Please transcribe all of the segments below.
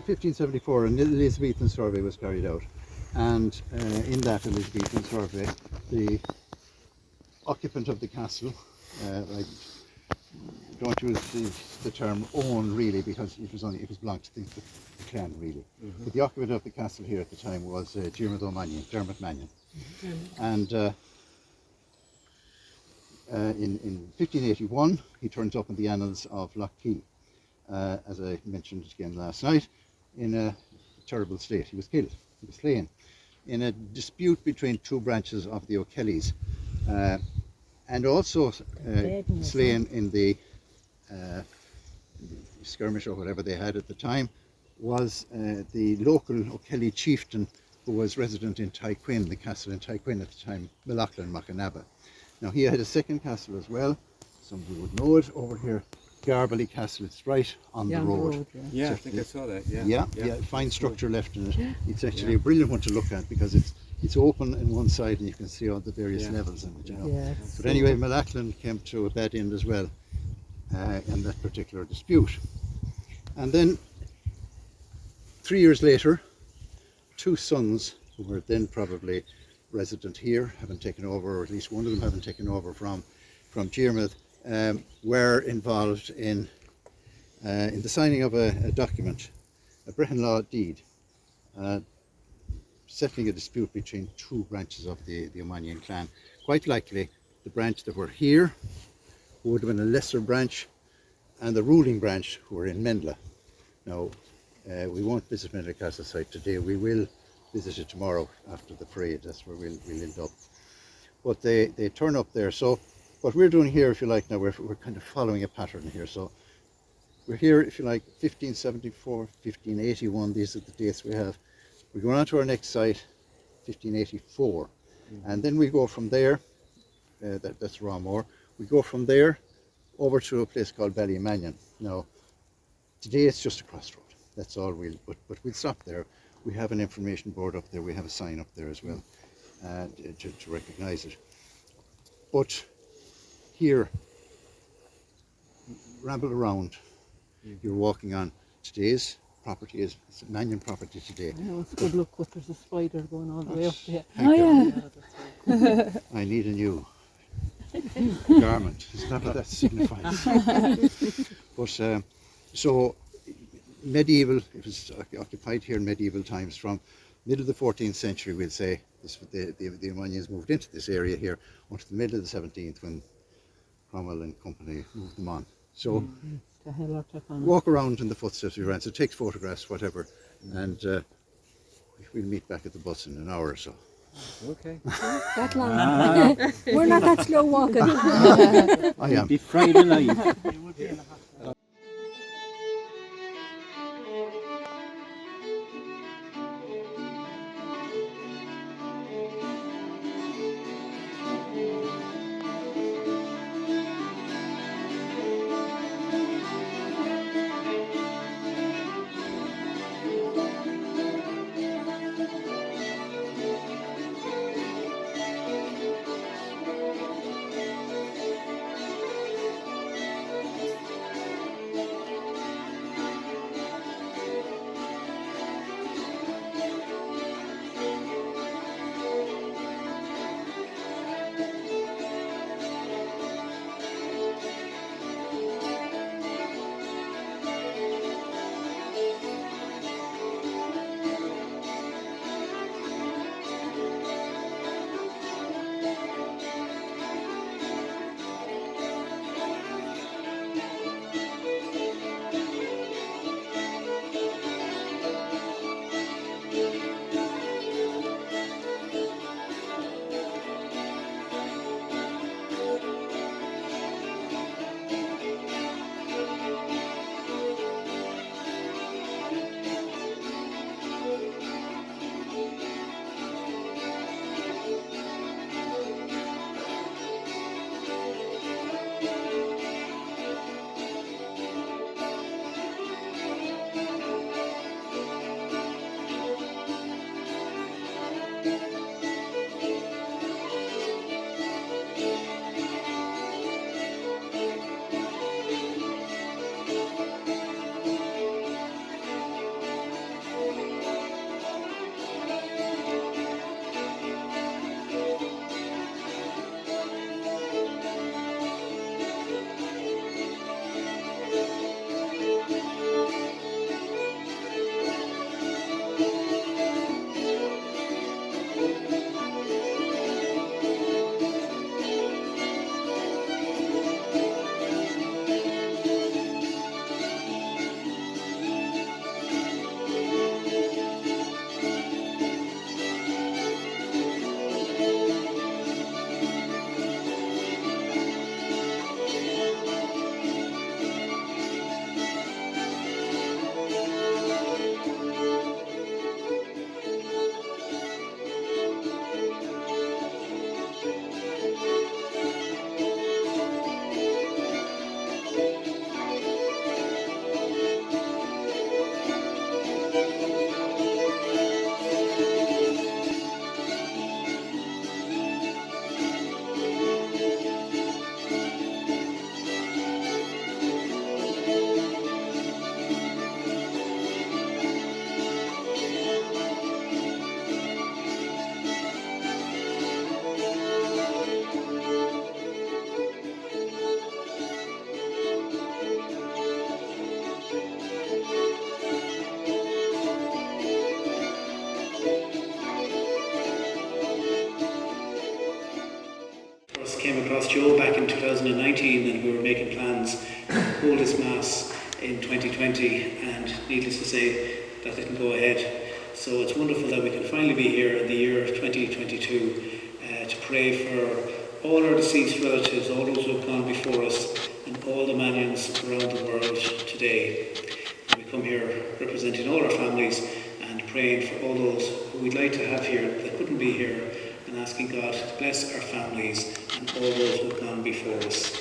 1574, an Elizabethan survey was carried out, and in that Elizabethan survey, the occupant of the castle, I don't use the term own really, because it was belonged to the clan really. But the occupant of the castle here at the time was Dermot Mannion, and in 1581 he turns up in the annals of Lough, as I mentioned again last night, in a terrible state. He was killed, he was slain in a dispute between two branches of the O'Kellys, and also slain in the skirmish or whatever they had at the time was the local O'Kelly chieftain who was resident in Tyquin, the castle in Tyquin at the time, Melachlan Machanaba. Now he had a second castle as well, some of you would know it, over here, Garbally Castle. It's right on the road. Yeah, I think I saw that. Yeah, fine structure left in it. It's actually a brilliant one to look at because it's open in one side and you can see all the various levels in it, you know. But anyway, Melachlan came to a bad end as well in that particular dispute. And then 3 years later, two sons who were then probably resident here, having taken over, or at least one of them having taken over from Diarmid, were involved in the signing of a document, a Brehon law deed, settling a dispute between two branches of the Mannion clan. Quite likely the branch that were here, who would have been a lesser branch, and the ruling branch who were in Mendla. Now, we won't visit Mendla Castle site today. We will visit it tomorrow after the parade. That's where we'll end up. But they turn up there. So what we're doing here, if you like, now we're kind of following a pattern here. So we're here, if you like, 1574, 1581. These are the dates we have. We're going on to our next site, 1584. And then we go from there, that's Rawmore. We go from there over to a place called Ballymannion. Now, today it's just a crossroad. That's all but we'll stop there. We have an information board up there. We have a sign up there as well to recognise it. But here, ramble around. You're walking on today's property is Mannion property today. I know, it's good luck, but there's a spider going all the way up there. I need a new garment. It's not what that signifies. But so medieval, it was occupied here in medieval times from middle of the 14th century, we'll say. The Mannions moved into this area here until the middle of the 17th when Cromwell and company moved them on. So walk around in the footsteps we ran. So take photographs, whatever, and we'll meet back at the bus in an hour or so. Okay. That long. We're not that slow walking. I am. It'd be Friday night. Joe back in 2019, and we were making plans to hold this Mass in 2020, and needless to say, that didn't go ahead. So it's wonderful that we can finally be here in the year 2022 to pray for all our deceased relatives, all those who have gone before us, and all the Mannions around the world today. We come here representing all our families and praying for all those who we'd like to have here that couldn't be here, and asking God to bless our families and all those who have gone before us.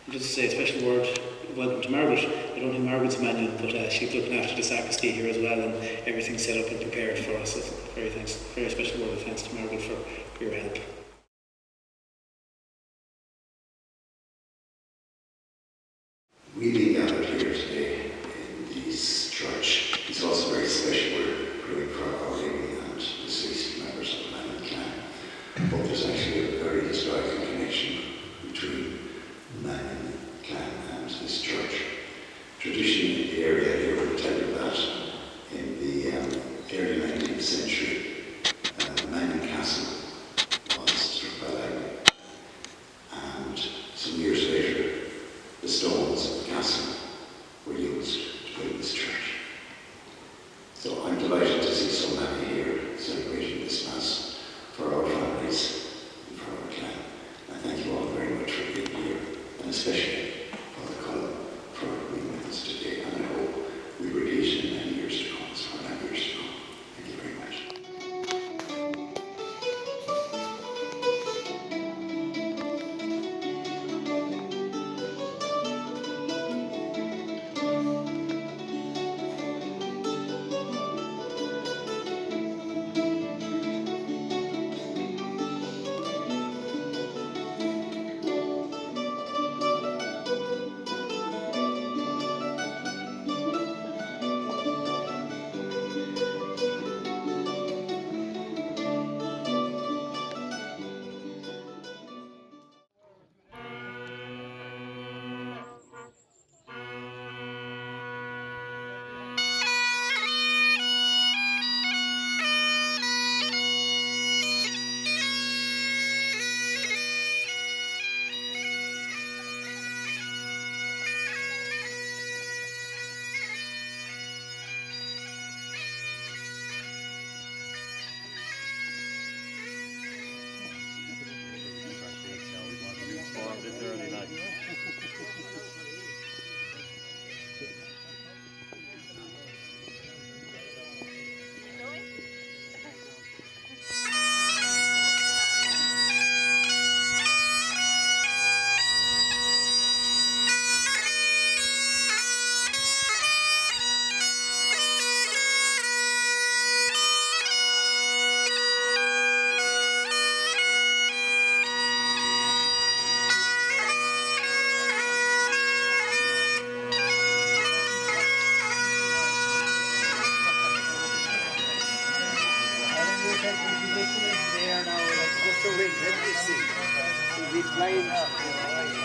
And just to say a special word, welcome to Margaret. I don't think Margaret's a Mannion, but she's looking after the sacristy here as well, and everything's set up and prepared for us. So very special word of thanks to Margaret for your help. We being gathered here today in this church is also very special. We're praying for our Lady and the deceased members of the Mannion clan. But there's actually a very historical connection between the Mannion clan and this church. Tradition in the area here will tell you that in the early 19th century, the Mannion Castle was struck by lightning. And some years later, the stones of the castle were used to build this church. So I'm delighted to see so many here celebrating this Mass for our families and for our clan. I thank you all very much for being here, and especially Father Colin for being with us today. And I hope we will meet in many years to come, so many years to come. Thank you very much.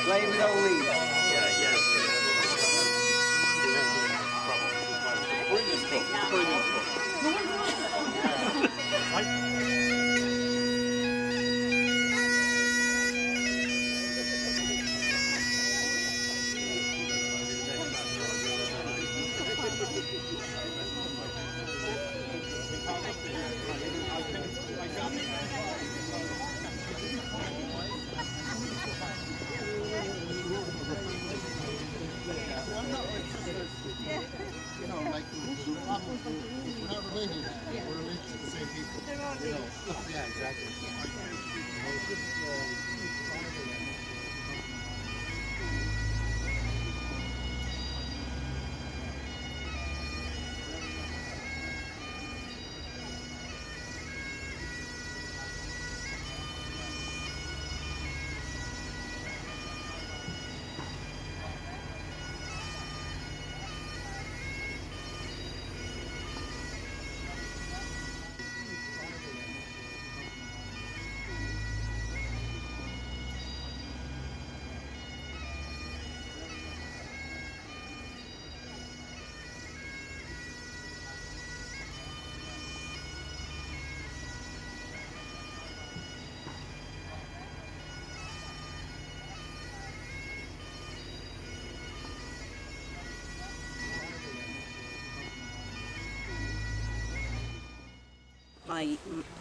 Flying without wings.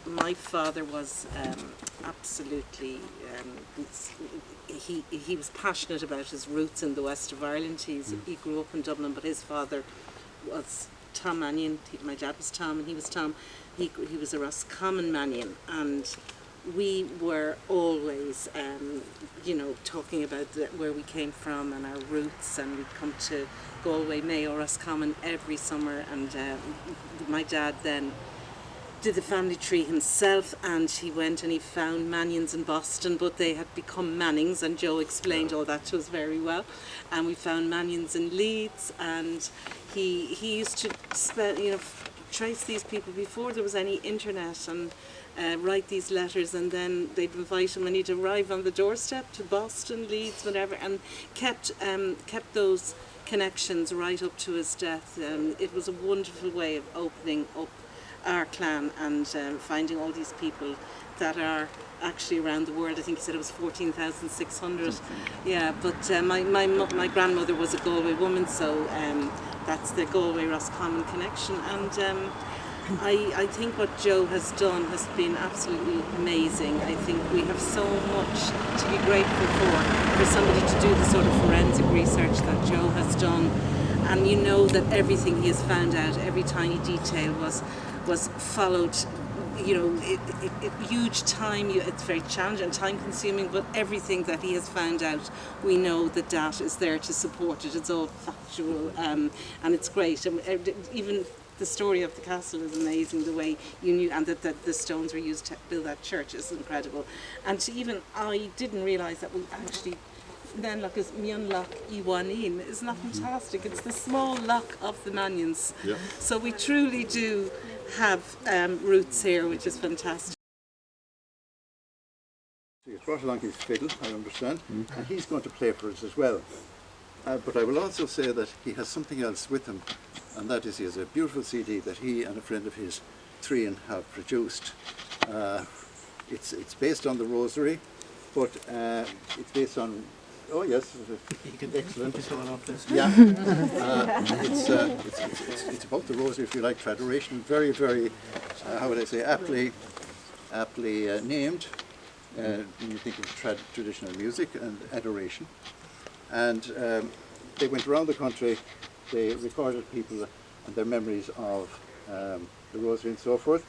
my father was absolutely, he was passionate about his roots in the west of Ireland. He grew up in Dublin, but his father was Tom Mannion. My dad was Tom and he was Tom. He was a Roscommon Mannion, and we were always, talking about where we came from and our roots, and we'd come to Galway, Mayo, Roscommon every summer, and my dad then did the family tree himself, and he went and he found Mannions in Boston, but they had become Mannings, and Joe explained all that to us very well. And we found Mannions in Leeds, and he used to trace these people before there was any internet, and write these letters, and then they'd invite him and he'd arrive on the doorstep to Boston, Leeds, whatever, and kept those connections right up to his death. It was a wonderful way of opening up our clan and finding all these people that are actually around the world. I think he said it was 14,600. Yeah, but my grandmother was a Galway woman, so that's the Galway Roscommon connection. And I think what Joe has done has been absolutely amazing. I think we have so much to be grateful for somebody to do the sort of forensic research that Joe has done. And you know that everything he has found out, every tiny detail was followed. Huge time, it's very challenging and time consuming, but everything that he has found out, we know the data is there to support it. It's all factual, and it's great. And even the story of the castle is amazing, the way you knew, and that the stones were used to build that church is incredible. And I didn't realise that we actually then look as Mian Loch Iwanin. Isn't that fantastic? It's the small loch of the Mannions. Yeah. So we truly do have roots here, which is fantastic. He's brought along his fiddle, I understand, and he's going to play for us as well. But I will also say that he has something else with him, and that is he has a beautiful CD that he and a friend of his, Trian, have produced. It's based on the Rosary, but it's based on. Oh yes, excellent. Yeah, it's about the Rosary, if you like, tradition. Very, very, how would I say, aptly named. When you think of traditional music and adoration. And they went around the country, they recorded people and their memories of the Rosary and so forth,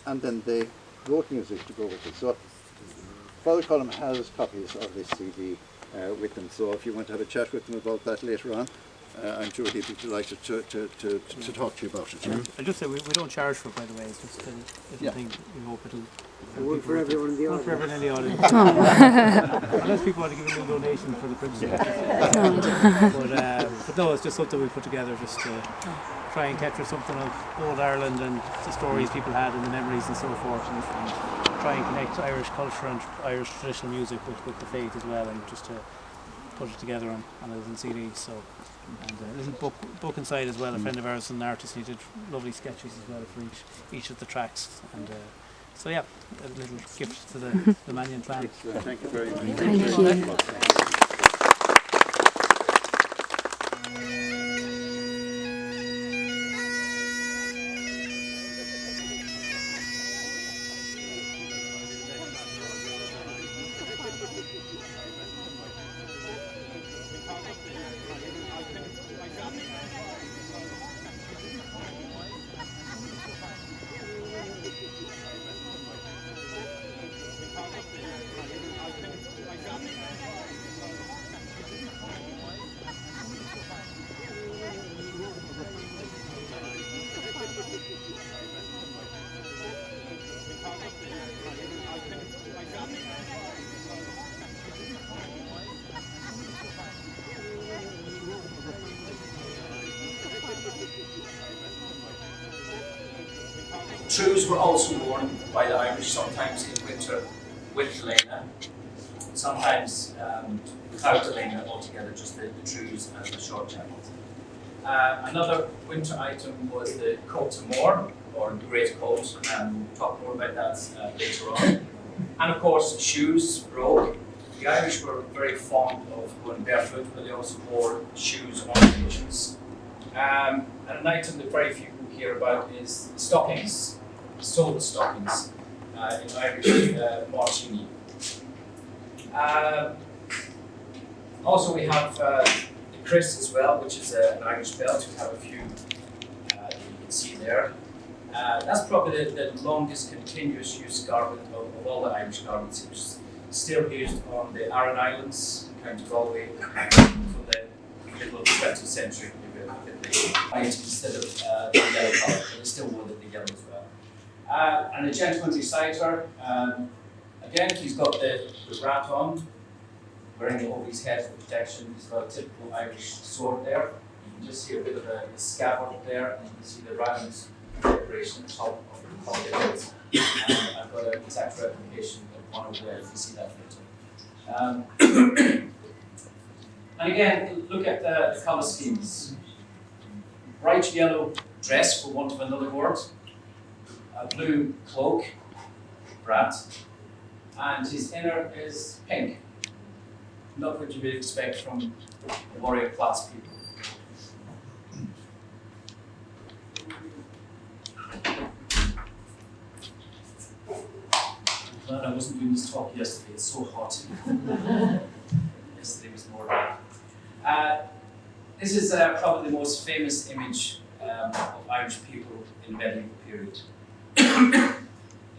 and then they wrote music to go with it. So Father Colum has copies of this CD with them, so if you want to have a chat with them about that later on, I'm sure he'd be delighted to talk to you about it. I'll just say we don't charge for it, by the way. It's just a little thing. We hope it'll. One for everyone in the audience. One for everyone in the audience. Unless people want to give a little donation for the privilege. But no, it's just something we put together just to try and capture something of old Ireland and the stories people had and the memories and so forth, and try and connect Irish culture and Irish traditional music with the faith as well, and just to put it together on a little CD. So. And a little book inside as well. A friend of ours, an artist, he did lovely sketches as well for each of the tracks. And so yeah, a little gift to the Mannion clan. Thank you very much. Thank you. Trews were also worn by the Irish, sometimes in winter with Lena, sometimes without the Lena altogether, just the trews and the short jackets. Another winter item was the coat of more, or the great coat, and we'll talk more about that later on. And of course, shoes, brogue. The Irish were very fond of going barefoot, but they also wore shoes on occasions. And an item that very few hear about is stockings. soda stockings in Irish marching. Also we have the Chris as well, which is an Irish belt. We have a few that you can see there. That's probably the longest continuous use garment of all the Irish garments. It was still used on the Aran Islands, County Galway, from the middle of the 20th century. Instead of the yellow colour, but they still wore the yellow as well. And the gentleman reciter, again, he's got the rat on, wearing it over his head for protection. He's got a typical Irish sword there. You can just see a bit of a scabbard there, and you can see the round decoration at the top of the hilt. I've got an exact replication of one over there. You can see that later. And again, look at the colour schemes. Bright yellow dress, for want of another word, a blue cloak, brat, and his inner is pink. Not what you would expect from warrior class people. I'm glad I wasn't doing this talk yesterday, it's so hot. Yesterday was more dark. This is probably the most famous image of Irish people in the medieval period.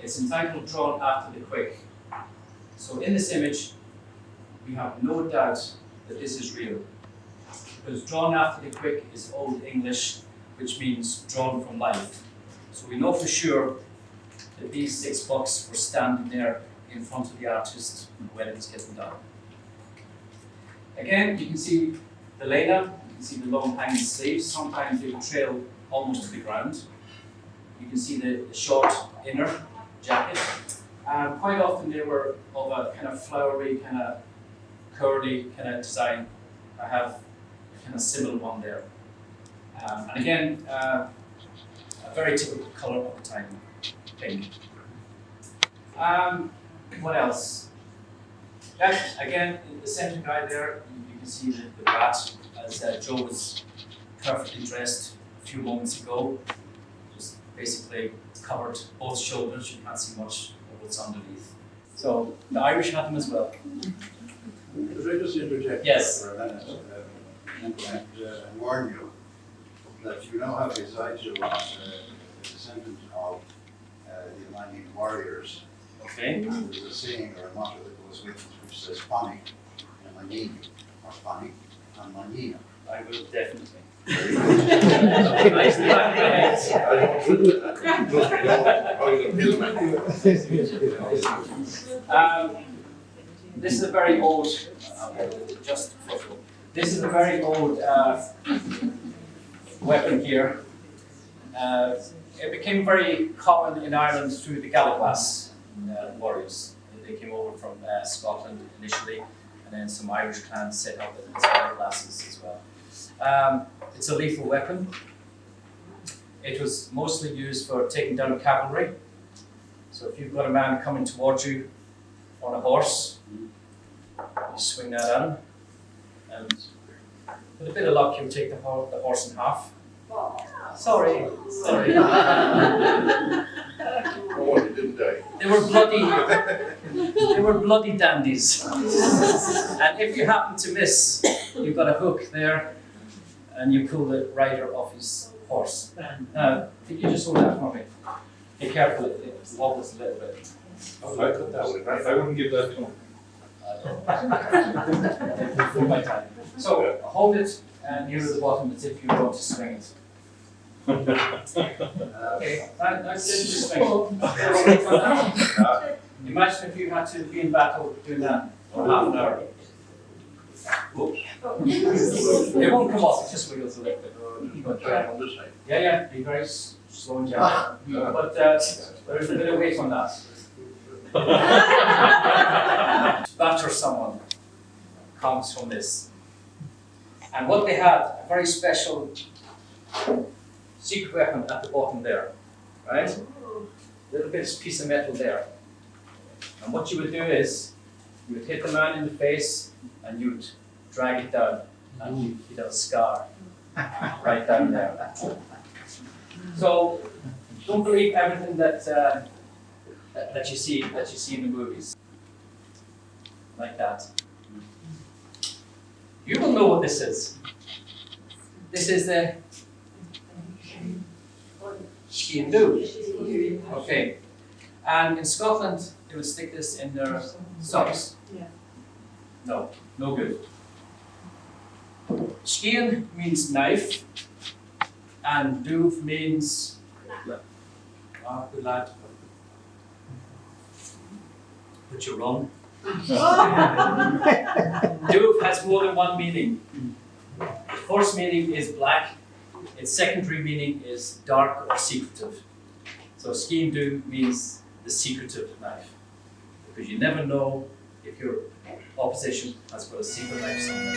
It's entitled Drawn After the Quick. So in this image, we have no doubt that this is real. Because drawn after the quick is Old English, which means drawn from life. So we know for sure that these 6 bucks were standing there in front of the artist when it was getting done. Again, you can see the lena. You can see the long hanging sleeves. Sometimes they will trail almost to the ground. You can see the short inner jacket. Quite often they were of a kind of flowery, kind of curly kind of design. I have a kind of similar one there. And again, a very typical colour of the time, pink. What else? Again, the centre guy there, you can see the rat, as Joe was perfectly dressed a few moments ago. Just basically covered both shoulders, you can't see much of what's underneath. So the Irish had them as well. Could I just interject Yes. for a minute and warn you that you now have beside you a descendant of the Mannion warriors. Okay. And there's a saying or a motto that goes with it which says Fanny and Mannion, or Fanny and Mannion. I will definitely. Very good. Nice to have your heads. This is a very old, this is a very old weapon here. It became very common in Ireland through the Gaelic warriors. They came over from Scotland initially, and then some Irish clans set up as Gaelic classes as well. It's a lethal weapon. It was mostly used for taking down cavalry. So if you've got a man coming towards you on a horse, you swing that at him, and with a bit of luck, you'll take the horse in half. Sorry. Oh, he didn't die. They were bloody dandies. And if you happen to miss, you've got a hook there, and you pull the rider off his horse. Now, could you just hold that for me? Be careful, it wobbles a little bit. Oh, I cut that one. I wouldn't give that to him. My time. So hold it near the bottom as if you want to swing it. Okay, that's it. Swing. Imagine if you had to be in battle doing that for half an hour. It won't come off, it just wiggles a little bit. But, yeah, be very slow and gentle. But there's a bit of weight on that. Batter someone comes from this. And what they had, a very special secret weapon at the bottom there, right? Little piece of metal there. And what you would do is, you would hit the man in the face and you would drag it down, and you'd have a scar right down there. So, don't believe everything that you see in the movies. Like that. You will know what this is. This is the Skean do. Okay. And in Scotland, they would stick this in their socks. No, no good. Skean means knife, and duv means good lad. But you're wrong. Duv has more than one meaning. The first meaning is black. Its secondary meaning is dark or secretive. So Skean do means the secretive knife, because you never know if your opposition has got a secret knife somewhere.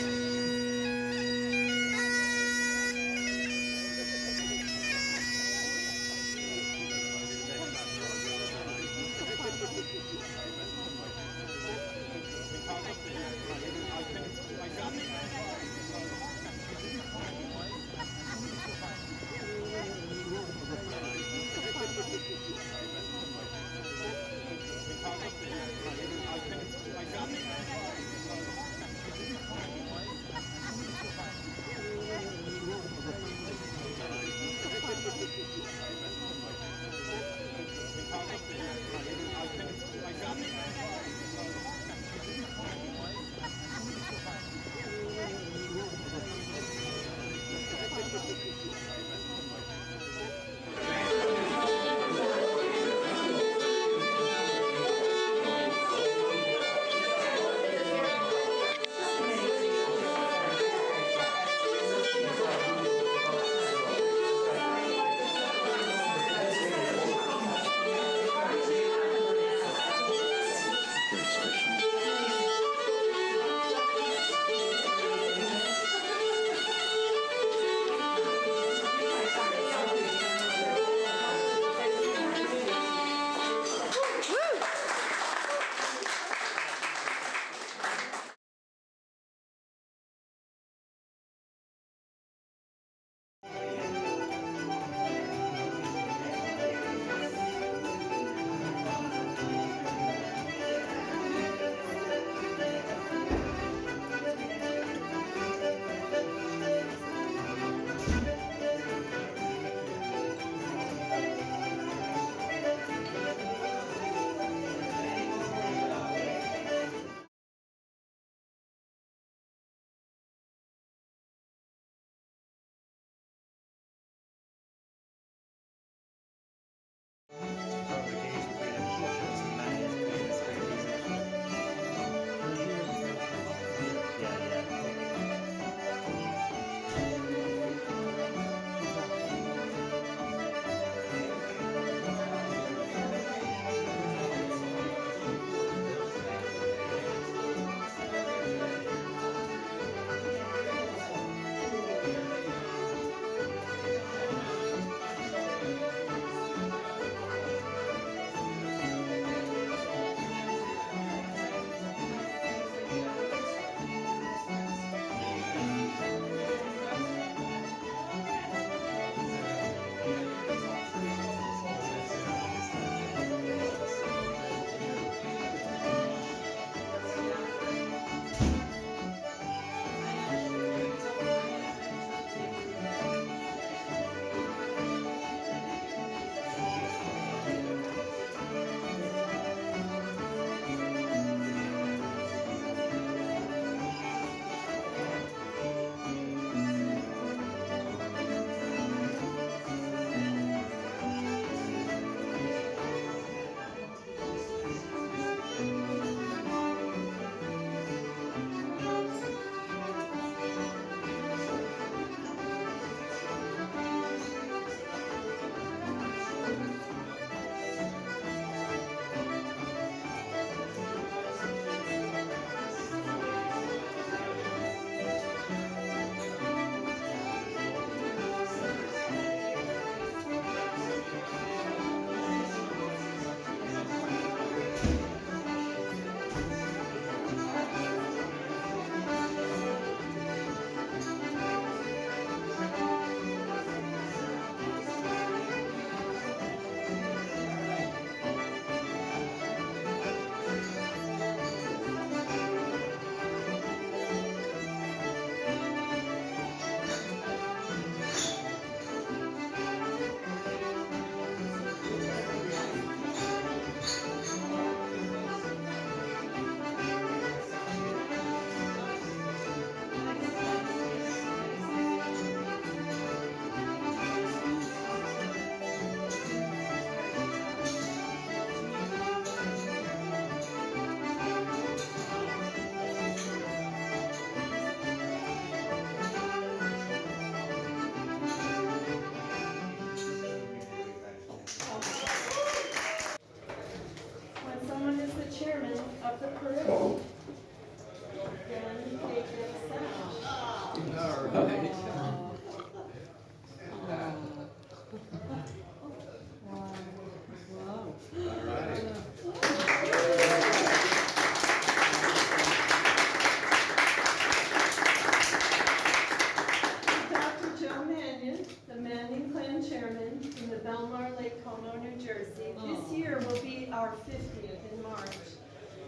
year will be our 50th in March.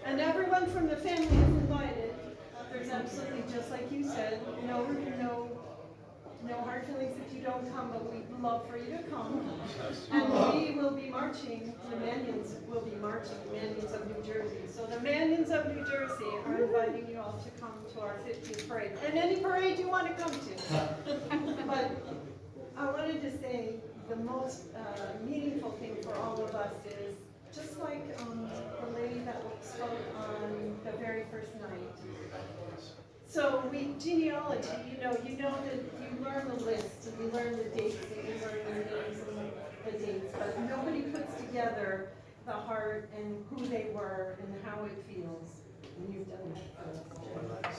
And everyone from the family is invited. There's absolutely, just like you said, no hard feelings if you don't come, but we'd love for you to come. And we will be marching, the Mannions will be marching, the Mannions of New Jersey. So the Mannions of New Jersey are inviting you all to come to our 50th parade. And any parade you want to come to. But I wanted to say the most meaningful thing for all of us is, just like the lady that spoke on the very first night. So genealogy, you know that you learn the list, and you learn the dates, and you learn the names and the dates, but nobody puts together the heart and who they were and how it feels. And you've done that for us.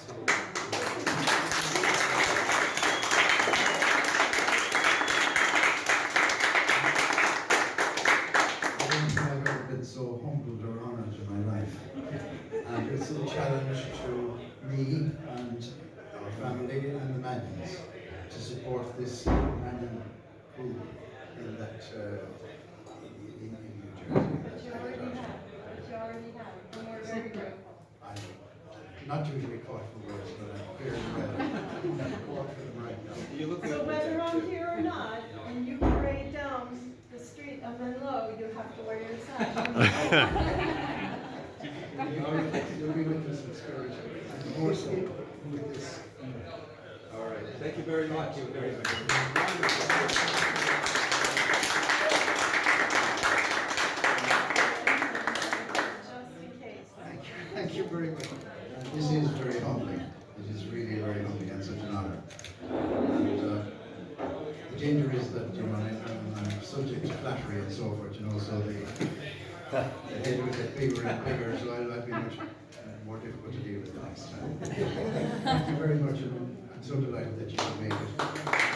I've ever been so humbled or honoured in my life. And it's a challenge to me and our family and the Mannions to support this Mannion crew in that in New Jersey. But you already have. And we're very grateful. I'm not usually caught for words, but I'm fairly well caught for them right now. So whether I'm here or not, and you parade down the street of Menlo, you have to wear your sash. You'll be with us with courage, and more so with this. All right. Thank you very much. Thank you very much. Thank you very much. This is very humbling. It is really very humbling and such an honour. And the danger is that I'm subject to flattery and so forth, so the head will get bigger and bigger, so I'll be much more difficult to deal with the next time. Thank you very much, and I'm so delighted that you could make it.